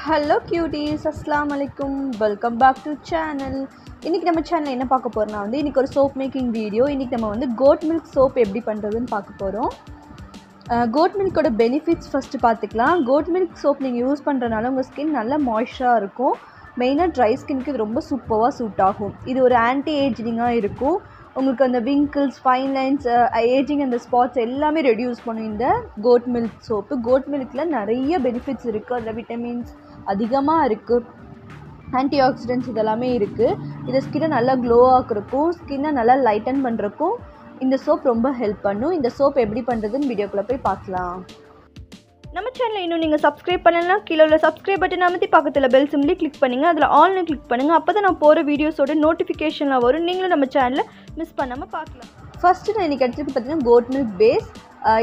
Hello cuties, Assalamu alaikum. Welcome back to channel. இன்னைக்கு நம்ம சேனல்ல என்ன பார்க்க போறோம்னா இன்னைக்கு ஒரு soap making video. இன்னைக்கு நம்ம goat milk soap எப்படி பண்றதுன்னு பார்க்க போறோம். goat milk ஓட benefits first பார்த்துக்கலாம். goat milk soap நீங்க யூஸ் பண்றனால உங்க skin நல்ல moisture இருக்கும். மெயினா dry skin க்கு இது ரொம்ப சூப்பரா சூட் ஆகும். இது ஒரு anti aging-ஆ இருக்கும். உங்களுக்கு அந்த wrinkles, fine lines, aging and the spots எல்லாமே ரெடியூஸ் பண்ணும் இந்த goat milk soap. goat milkல நிறைய benefits இருக்கு. அதுல vitamins அதிகமா இருக்கு. antioxidants இதெல்லாமே இருக்கு. இது ஸ்கின்னை நல்லா glow ஆக்குறதுக்கும் ஸ்கின்னை நல்லா லைட்டன் பண்றதுக்கும் இந்த soap ரொம்ப ஹெல்ப் பண்ணும். இந்த soap எப்படி பண்றதுன்னு வீடியோக்குள்ள போய் பார்க்கலாம். நம்ம சேனலை இன்னும் நீங்கள் சப்ஸ்கிரைப் பண்ணலன்னா கீழே உள்ள சப்ஸ்கிரைப் பட்டன் அமைத்தி பக்கத்தில் பெல் சிம்லி கிளிக் பண்ணுங்கள். அதில் ஆல்னு கிளிக் பண்ணுங்கள். அப்போ தான் நான் போகிற வீடியோஸோட நோட்டிஃபிகேஷனில் வரும். நீங்களும் நம்ம சேனலை மிஸ் பண்ணாமல் பார்க்கலாம். ஃபஸ்ட்டு நான் இன்றைக்கி எடுத்துகிட்டு பார்த்தீங்கன்னா கோட் மில்க் பேஸ்.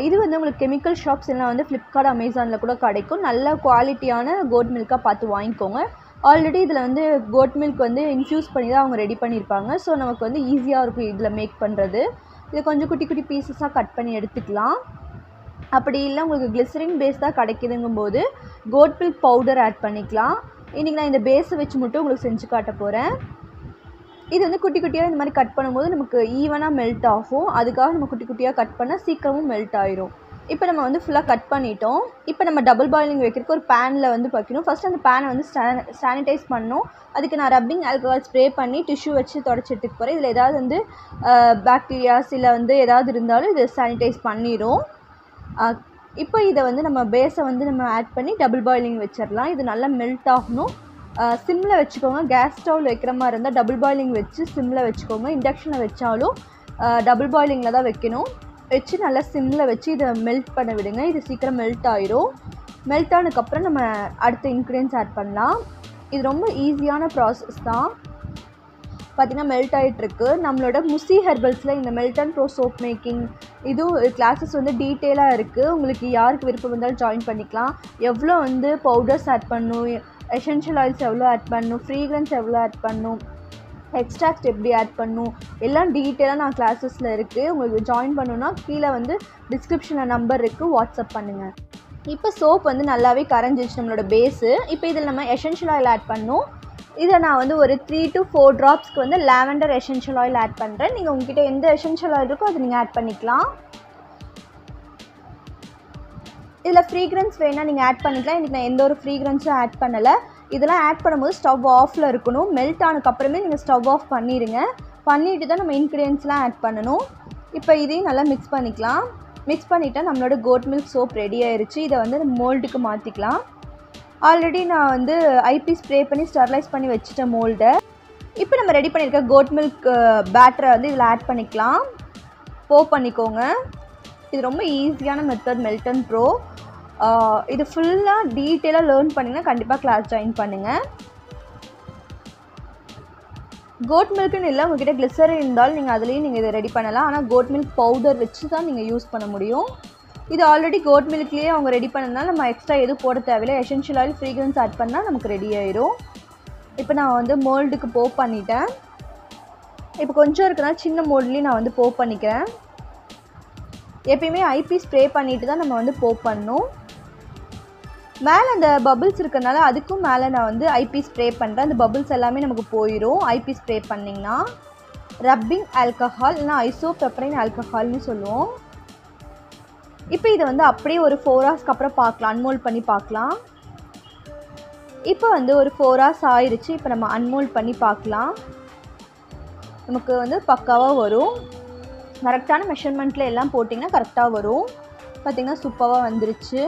இது உங்களுக்கு கெமிக்கல் ஷாப்ஸ் எல்லாம் ஃப்ளிப்கார்ட், அமேசானில் கூட கிடைக்கும். நல்ல குவாலிட்டியான கோட் மில்காக பார்த்து வாங்கிக்கோங்க. ஆல்ரெடி இதில் கோட் மில்க் இன்ஃப்யூஸ் பண்ணி தான் அவங்க ரெடி பண்ணியிருப்பாங்க. ஸோ நமக்கு ஈஸியாக இருக்கும் இதில் மேக் பண்ணுறது. இதை கொஞ்சம் குட்டி குட்டி பீசஸாக கட் பண்ணி எடுத்துக்கலாம். அப்படி இல்லை உங்களுக்கு கிளிசரின் பேஸ் தான் கிடைக்குதுங்கும்போது கோட் மில்க் பவுடர் ஆட் பண்ணிக்கலாம். இன்றைக்கி நான் இந்த பேஸை வச்சு மட்டும் உங்களுக்கு செஞ்சு காட்ட போகிறேன். இது குட்டி குட்டியாக இந்த மாதிரி கட் பண்ணும்போது நமக்கு ஈவனாக மெல்ட் ஆகும். அதுக்காக நம்ம குட்டி குட்டியாக கட் பண்ணால் சீக்கிரமும் மெல்ட் ஆயிரும். இப்போ நம்ம ஃபுல்லாக கட் பண்ணிட்டோம். இப்போ நம்ம டபுள் பாயிலிங் வைக்கிறதுக்கு ஒரு பேனில் வைக்கணும். ஃபஸ்ட் அந்த பேனை சானிடைஸ் பண்ணணும். அதுக்கு நான் ரப்பிங் ஆல்கஹால் ஸ்ப்ரே பண்ணி டிஷ்யூ வச்சு தொடச்சி எடுத்துக்க போகிறேன். இதில் ஏதாவது பாக்டீரியாஸ் இல்லை ஏதாவது இருந்தாலும் இது சானிடைஸ் பண்ணிடும். இப்போ இதை நம்ம பேஸை நம்ம ஆட் பண்ணி டபுள் பாயிலிங் வச்சிடலாம். இது நல்லா மெல்ட் ஆகணும். சிம்மில் வச்சுக்கோங்க. கேஸ் ஸ்டவ்வில் வைக்கிற மாதிரி இருந்தால் டபுள் பாயிலிங் வச்சு சிம்மில் வச்சுக்கோங்க. இண்டக்ஷனில் வச்சாலும் டபுள் பாயிலிங்கில் தான் வைக்கணும். வச்சு நல்லா சிம்மில் வச்சு இதை மெல்ட் பண்ண விடுங்க. இது சீக்கிரம் மெல்ட் ஆயிரும். மெல்ட் ஆனதுக்கப்புறம் நம்ம அடுத்த இன்க்ரீடியன்ஸ் ஆட் பண்ணலாம். இது ரொம்ப ஈஸியான ப்ராசஸ் தான். பார்த்திங்கன்னா மெல்ட் ஆகிட்டுருக்கு. நம்மளோட முசி ஹெர்பல்ஸில் இந்த melt and bro soap making இதுவும் கிளாஸஸ் டீட்டெயிலாக இருக்குது. உங்களுக்கு யாருக்கு விருப்பம் வந்தாலும் ஜாயின் பண்ணிக்கலாம். எவ்வளோ பவுடர்ஸ் ஆட் பண்ணணும், எசென்ஷியல் ஆயில்ஸ் எவ்வளோ ஆட் பண்ணணும், ஃப்ரீக்ரன்ஸ் எவ்வளோ ஆட் பண்ணணும், எக்ஸ்ட்ராக்ட் எப்படி ஆட் பண்ணணும் எல்லாம் டீட்டெயிலாக நான் கிளாஸஸில் இருக்குது. உங்களுக்கு ஜாயின் பண்ணணுன்னா கீழே டிஸ்கிரிப்ஷனில் நம்பர் இருக்குது, வாட்ஸ்அப் பண்ணுங்கள். இப்போ சோப் நல்லாவே கரைஞ்சிச்சு நம்மளோட பேஸு. இப்போ இதில் நம்ம எசென்ஷியல் ஆயில் ஆட் பண்ணணும். இதை நான் ஒரு 3 to 4 ட்ராப்ஸ்க்கு லாவெண்டர் எசென்ஷியல் ஆயில் ஆட் பண்ணுறேன். நீங்கள் உங்ககிட்ட எந்த எசென்ஷியல் ஆயில் இருக்கோ அதை நீங்கள் ஆட் பண்ணிக்கலாம். இதில் ஃப்ரீக்ரன்ஸ் வேணால் நீங்கள் ஆட் பண்ணிக்கலாம். இன்றைக்கி நான் எந்த ஒரு ஃப்ரீக்ரன்ஸும் ஆட் பண்ணலை. இதெல்லாம் ஆட் பண்ணும்போது ஸ்டவ் ஆஃபில் இருக்கணும். மெல்ட் ஆனதுக்கப்புறமே நீங்கள் ஸ்டவ் ஆஃப் பண்ணிடுங்க. பண்ணிவிட்டு தான் நம்ம இன்க்ரீடியன்ஸ்லாம் ஆட் பண்ணணும். இப்போ இதையும் நல்லா மிக்ஸ் பண்ணிக்கலாம். மிக்ஸ் பண்ணிவிட்டால் நம்மளோட கோட் மில்க் சோப் ரெடி ஆயிடுச்சு. இதை மோல்டுக்கு மாற்றிக்கலாம். ஆல்ரெடி நான் ஐபி ஸ்ப்ரே பண்ணி ஸ்டெர்லைஸ் பண்ணி வச்சுட்டேன் மோல்டை. இப்போ நம்ம ரெடி பண்ணியிருக்க கோட் மில்க் பேட்டரை இதில் ஆட் பண்ணிக்கலாம். பண்ணிக்கோங்க. இது ரொம்ப ஈஸியான மெத்தட் மெல்ட் அண்ட் ப்ரோ. இது ஃபுல்லாக டீட்டெயிலாக லேர்ன் பண்ணிங்கன்னா கண்டிப்பாக கிளாஸ் ஜாயின் பண்ணுங்கள். கோட் மில்க்குன்னு இல்லை, உங்கள்கிட்ட கிளிசரின் இருந்தாலும் நீங்கள் அதுலேயும் நீங்கள் இதை ரெடி பண்ணலாம். ஆனால் கோட் மில்க் பவுடர் வச்சு தான் நீங்கள் யூஸ் பண்ண முடியும். இது ஆல்ரெடி கோட் மில்க்லேயே அவங்க ரெடி பண்ணதுனால நம்ம எக்ஸ்ட்ரா எதுவும் போட தேவையில்லை. எசென்ஷியல் ஆயில் ஃப்ரீக்ரன்ஸ் ஆட் பண்ணால் நமக்கு ரெடி ஆயிரும். இப்போ நான் மோல்டுக்கு பண்ணிட்டேன். இப்போ கொஞ்சம் இருக்குனால சின்ன மோல்ட்லேயும் நான் பண்ணிக்கிறேன். எப்பயுமே ஐபி ஸ்ப்ரே பண்ணிட்டு தான் நம்ம பண்ணணும். மேலே அந்த பபிள்ஸ் இருக்கிறனால அதுக்கும் மேலே நான் ஐபி ஸ்ப்ரே பண்ணுறேன். அந்த பபிள்ஸ் எல்லாமே நமக்கு போயிடும் ஐபி ஸ்ப்ரே பண்ணிங்கன்னா. ரப்பிங் ஆல்கஹால் இல்லைனா ஐசோப்ரோபைல் ஆல்கஹால்னு சொல்லுவோம். இப்போ இதை அப்படியே ஒரு 4 ஹவர்ஸ்க்கு அப்புறம் பார்க்கலாம். அன்மோல்ட் பண்ணி பார்க்கலாம். இப்போ ஒரு 4 ஹவர்ஸ் ஆயிடுச்சு. இப்போ நம்ம அன்மோல்ட் பண்ணி பார்க்கலாம். நமக்கு பக்காவாக வரும். கரெக்டான மெஷர்மெண்ட்டில் எல்லாம் போட்டிங்கன்னா கரெக்டாக வரும். பார்த்திங்கன்னா சூப்பராக வந்துருச்சு.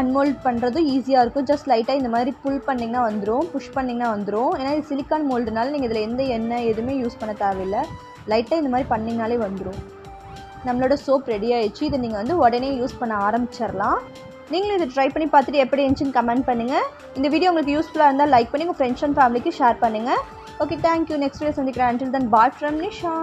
அன்மோல்ட் பண்ணுறதும் ஈஸியாக இருக்கும். ஜஸ்ட் லைட்டாக இந்த மாதிரி புல் பண்ணிங்கன்னா வந்துடும், புஷ் பண்ணிங்கன்னா வந்துடும். ஏன்னா இது சிலிக்கான் மோல்டுனால நீங்கள் இதில் எந்த எண்ணெய் எதுவுமே யூஸ் பண்ண தேவையில்லை. லைட்டாக இந்த மாதிரி பண்ணிங்கனாலே வந்துடும். நம்மளோட சோப் ரெடி ஆயிடுச்சு. இதை நீங்கள் உடனே யூஸ் பண்ண ஆரம்பிச்சிடலாம். நீங்களும் இதை ட்ரை பண்ணி பார்த்துட்டு எப்படி இருந்துச்சுன்னு கமெண்ட் பண்ணுங்கள். இந்த வீடியோ உங்களுக்கு யூஸ்ஃபுல்லாக இருந்தால் லைக் பண்ணி உங்கள் ஃப்ரெண்ட்ஸ் அண்ட் ஃபேமிலிக்கு ஷேர் பண்ணுங்கள். Okay, thank you. நெக்ஸ்ட் வீடியோ சந்திக்கிறேன். Until then, bye from Nisha.